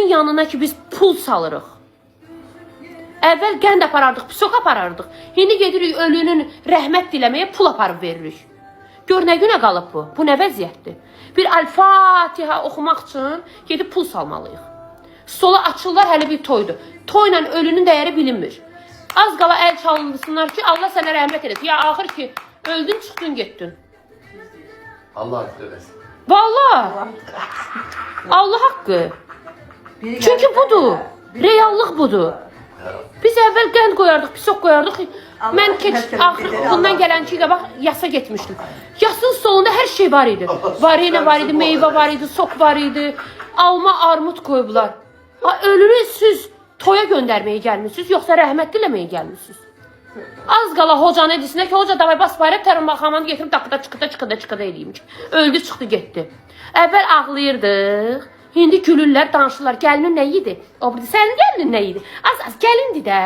ölünün yanına ki biz pul salırıq. Əvvəl qənd aparardıq, pisok aparardıq. İndi gedirik ölünün rəhmət diləməyə pul aparıb veririk. Gör nə günə qalıb bu? Bu nə vəziyyətdir? Bir Əl-Fatihə oxumaq üçün gedib pul salmalıyıq. Stola açırlar, hələ bir toydur. Toyla ölünün dəyəri bilinmir. Az qala əl çalınsınlar ki, Allah sənə rəhmət eləsin. Ya axır ki, öldün, çıxdın, getdin. Allah haqqı eləsin. Vallahi. Allah haqqı. Çünki budur. Reallıq budur. Biz əvvəl qənd qoyardıq, pisok qoyardıq. Mən axır bundan gələnki ilə bax, yasa getmişdim. Yasın solunda hər şey var idi. Varina var idi, meyvə var idi, sok var idi. Alma, armud qoyublar. Ölünü siz toya göndərməyə gəlmişsiniz, yoxsa rəhmət diləməyə gəlmişsiniz. Az qala hocanı desinlər ki, hoca davay bas bayram tərəmbaxamanı getirib çıqıda eləyim ki. Öldü, çıxdı, getdi. Əvvəl ağlayırdıq. İndi gülürlər, danışırlar. Gəlinin nə idi? O burada sənin gəlinin nə idi? Az gəlindi də.